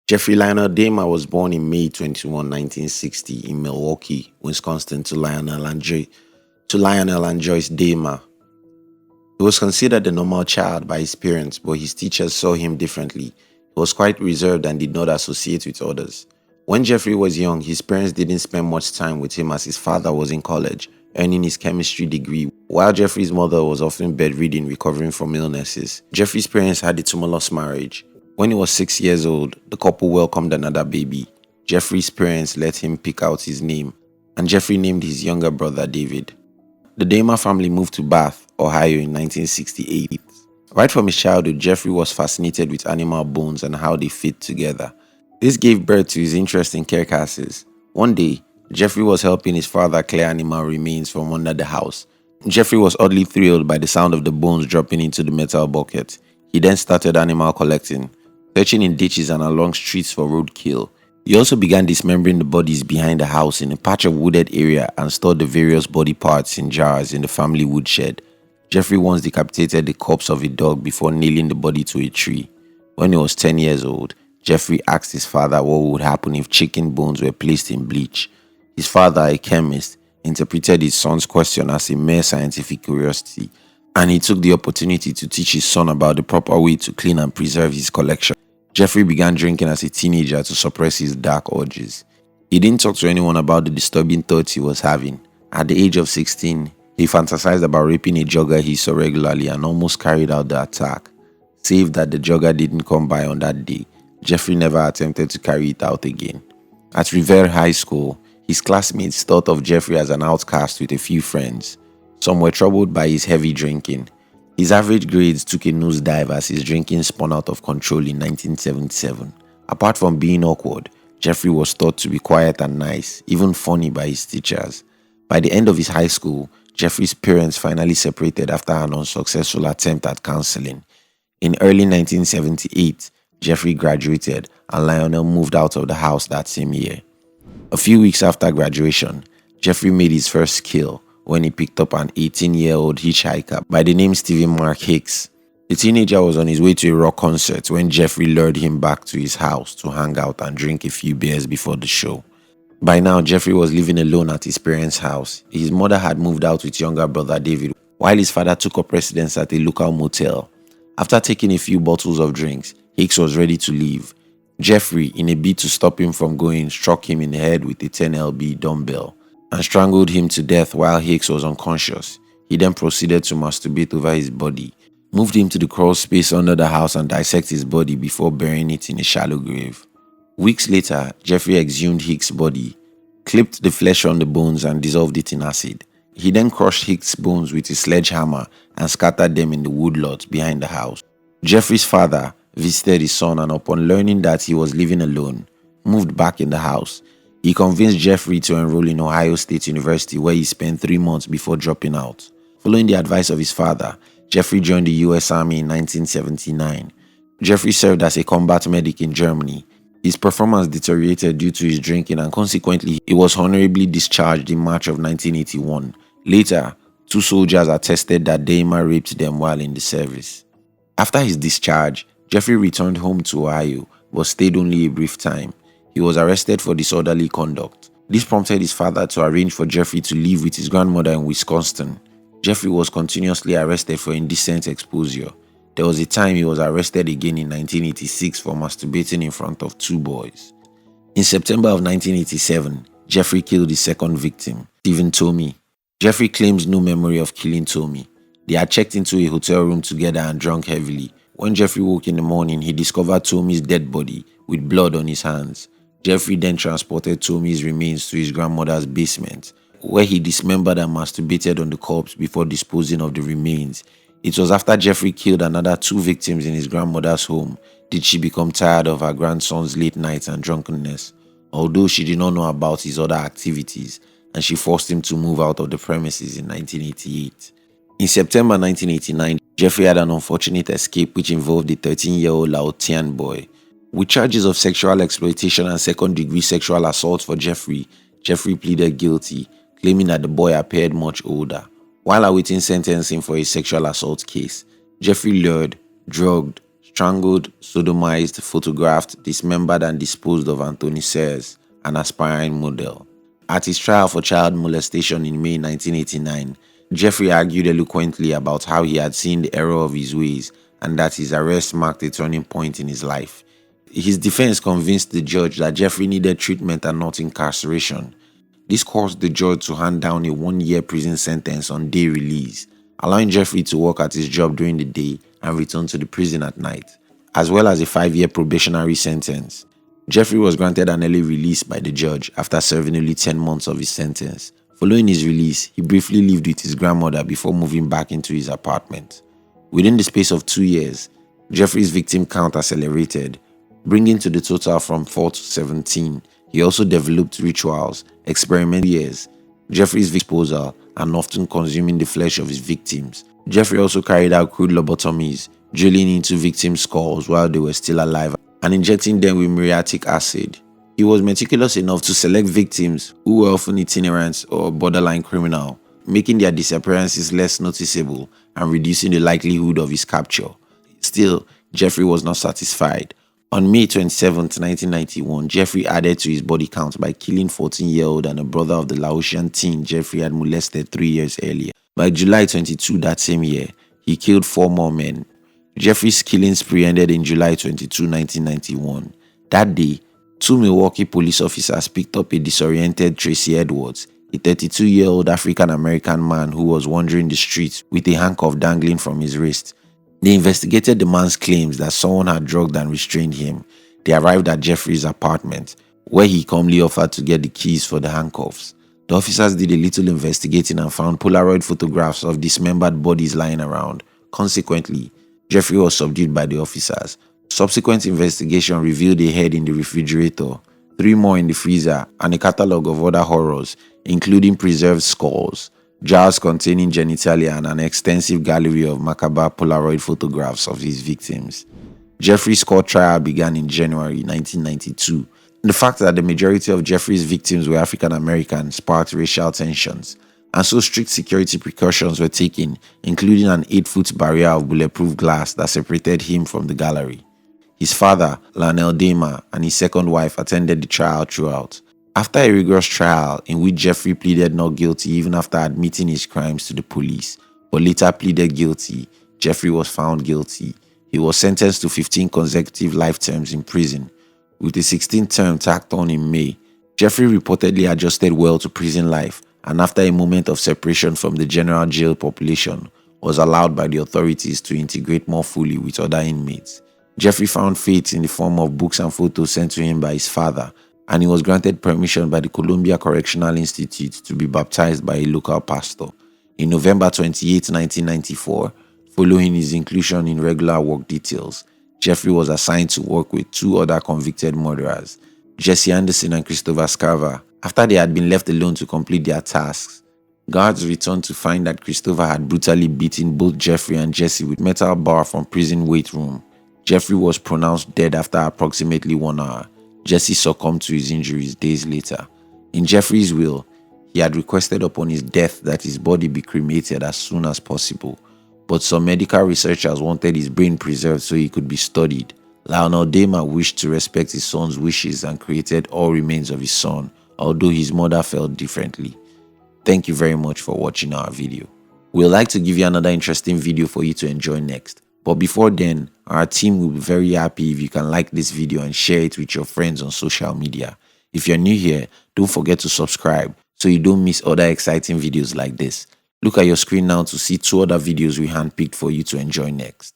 Jeffrey Lionel Dahmer was born in May 21, 1960 in Milwaukee, Wisconsin to Lionel and Joyce Dahmer. He was considered a normal child by his parents, but his teachers saw him differently. He was quite reserved and did not associate with others. When Jeffrey was young, his parents didn't spend much time with him as his father was in college, earning his chemistry degree, while Jeffrey's mother was often bedridden recovering from illnesses. Jeffrey's parents had a tumultuous marriage. When he was 6 years old, the couple welcomed another baby. Jeffrey's parents let him pick out his name, and Jeffrey named his younger brother David. The Dahmer family moved to Bath, Ohio in 1968. Right from his childhood, Jeffrey was fascinated with animal bones and how they fit together. This gave birth to his interest in carcasses. One day, Jeffrey was helping his father clear animal remains from under the house. Jeffrey was oddly thrilled by the sound of the bones dropping into the metal bucket. He then started animal collecting, searching in ditches and along streets for roadkill. He also began dismembering the bodies behind the house in a patch of wooded area and stored the various body parts in jars in the family woodshed. Jeffrey once decapitated the corpse of a dog before nailing the body to a tree. When he was 10 years old, Jeffrey asked his father what would happen if chicken bones were placed in bleach. His father, a chemist, interpreted his son's question as a mere scientific curiosity, and he took the opportunity to teach his son about the proper way to clean and preserve his collection. Jeffrey began drinking as a teenager to suppress his dark urges. He didn't talk to anyone about the disturbing thoughts he was having. At the age of 16, he fantasized about raping a jogger he saw regularly and almost carried out the attack. Save that the jogger didn't come by on that day, Jeffrey never attempted to carry it out again. At Revere High School, his classmates thought of Jeffrey as an outcast with a few friends. Some were troubled by his heavy drinking. His average grades took a nosedive as his drinking spun out of control in 1977. Apart from being awkward, Jeffrey was thought to be quiet and nice, even funny by his teachers. By the end of his high school, Jeffrey's parents finally separated after an unsuccessful attempt at counseling. In early 1978, Jeffrey graduated and Lionel moved out of the house that same year. A few weeks after graduation, Jeffrey made his first kill when he picked up an 18-year-old hitchhiker by the name Stephen Mark Hicks. The teenager was on his way to a rock concert when Jeffrey lured him back to his house to hang out and drink a few beers before the show. By now, Jeffrey was living alone at his parents' house. His mother had moved out with younger brother David, while his father took up residence at a local motel. After taking a few bottles of drinks, Hicks was ready to leave. Jeffrey, in a bid to stop him from going, struck him in the head with a 10 lb dumbbell and strangled him to death while Hicks was unconscious. He then proceeded to masturbate over his body, moved him to the crawl space under the house and dissected his body before burying it in a shallow grave. Weeks later, Jeffrey exhumed Hicks' body, clipped the flesh on the bones and dissolved it in acid. He then crushed Hicks' bones with a sledgehammer and scattered them in the woodlot behind the house. Jeffrey's father visited his son and upon learning that he was living alone, moved back in the house. He convinced Jeffrey to enroll in Ohio State University where he spent 3 months before dropping out. Following the advice of his father, Jeffrey joined the U.S. Army in 1979. Jeffrey served as a combat medic in Germany. His performance deteriorated due to his drinking and consequently he was honorably discharged in March of 1981. Later, 2 soldiers attested that Dahmer raped them while in the service. After his discharge, Jeffrey returned home to Ohio but stayed only a brief time. He was arrested for disorderly conduct. This prompted his father to arrange for Jeffrey to live with his grandmother in Wisconsin. Jeffrey was continuously arrested for indecent exposure. There was a time he was arrested again in 1986 for masturbating in front of 2 boys. In September of 1987, Jeffrey killed his second victim, Stephen Tomey. Jeffrey claims no memory of killing Tomey. They had checked into a hotel room together and drunk heavily. When Jeffrey woke in the morning, he discovered Tomey's dead body with blood on his hands. Jeffrey then transported Tomey's remains to his grandmother's basement, where he dismembered and masturbated on the corpse before disposing of the remains. It was after Jeffrey killed another 2 victims in his grandmother's home did she become tired of her grandson's late nights and drunkenness, although she did not know about his other activities, and she forced him to move out of the premises in 1988. In September 1989, Jeffrey had an unfortunate escape which involved a 13-year-old Laotian boy. With charges of sexual exploitation and second-degree sexual assault for Jeffrey pleaded guilty, claiming that the boy appeared much older. While awaiting sentencing for a sexual assault case, Jeffrey lured, drugged, strangled, sodomized, photographed, dismembered, and disposed of Anthony Sayers, an aspiring model. At his trial for child molestation in May 1989, Jeffery argued eloquently about how he had seen the error of his ways and that his arrest marked a turning point in his life. His defense convinced the judge that Jeffery needed treatment and not incarceration. This caused the judge to hand down a 1-year prison sentence on day release, allowing Jeffery to work at his job during the day and return to the prison at night, as well as a 5-year probationary sentence. Jeffery was granted an early release by the judge after serving only 10 months of his sentence. Following his release, he briefly lived with his grandmother before moving back into his apartment. Within the space of 2 years, Jeffery's victim count accelerated, bringing to the total from 4 to 17. He also developed rituals, experimental years, Jeffery's disposal, and often consuming the flesh of his victims. Jeffery also carried out crude lobotomies, drilling into victims' skulls while they were still alive and injecting them with muriatic acid. He was meticulous enough to select victims who were often itinerant or borderline criminal, making their disappearances less noticeable and reducing the likelihood of his capture. Still, Jeffery was not satisfied. On May 27, 1991, Jeffery added to his body count by killing 14-year-old and a brother of the Laotian teen Jeffery had molested 3 years earlier. By July 22 that same year, he killed 4 more men. Jeffery's killing spree ended in July 22, 1991. That day, 2 Milwaukee police officers picked up a disoriented Tracy Edwards, a 32-year-old African-American man who was wandering the streets with a handcuff dangling from his wrist. They investigated the man's claims that someone had drugged and restrained him. They arrived at Jeffery's apartment, where he calmly offered to get the keys for the handcuffs. The officers did a little investigating and found Polaroid photographs of dismembered bodies lying around. Consequently, Jeffery was subdued by the officers. Subsequent investigation revealed a head in the refrigerator, 3 more in the freezer, and a catalogue of other horrors, including preserved skulls, jars containing genitalia, and an extensive gallery of macabre Polaroid photographs of his victims. Jeffery's court trial began in January 1992. The fact that the majority of Jeffery's victims were African American sparked racial tensions, and so strict security precautions were taken, including an 8-foot barrier of bulletproof glass that separated him from the gallery. His father, Lionel Dahmer, and his second wife attended the trial throughout. After a rigorous trial in which Jeffery pleaded not guilty even after admitting his crimes to the police, but later pleaded guilty, Jeffery was found guilty. He was sentenced to 15 consecutive life terms in prison, with a 16th term tacked on in May. Jeffery reportedly adjusted well to prison life, and after a moment of separation from the general jail population, was allowed by the authorities to integrate more fully with other inmates. Jeffery found faith in the form of books and photos sent to him by his father, and he was granted permission by the Columbia Correctional Institute to be baptized by a local pastor. In November 28, 1994, following his inclusion in regular work details, Jeffery was assigned to work with 2 other convicted murderers, Jesse Anderson and Christopher Scarver. After they had been left alone to complete their tasks, guards returned to find that Christopher had brutally beaten both Jeffery and Jesse with metal bar from prison weight room. Jeffery was pronounced dead after approximately 1 hour. Jesse succumbed to his injuries days later. In Jeffery's will, he had requested upon his death that his body be cremated as soon as possible, but some medical researchers wanted his brain preserved so he could be studied. Lionel Dahmer wished to respect his son's wishes and created all remains of his son, although his mother felt differently. Thank you very much for watching our video. We'd like to give you another interesting video for you to enjoy next. But before then, our team will be very happy if you can like this video and share it with your friends on social media. If you're new here, don't forget to subscribe so you don't miss other exciting videos like this. Look at your screen now to see 2 other videos we handpicked for you to enjoy next.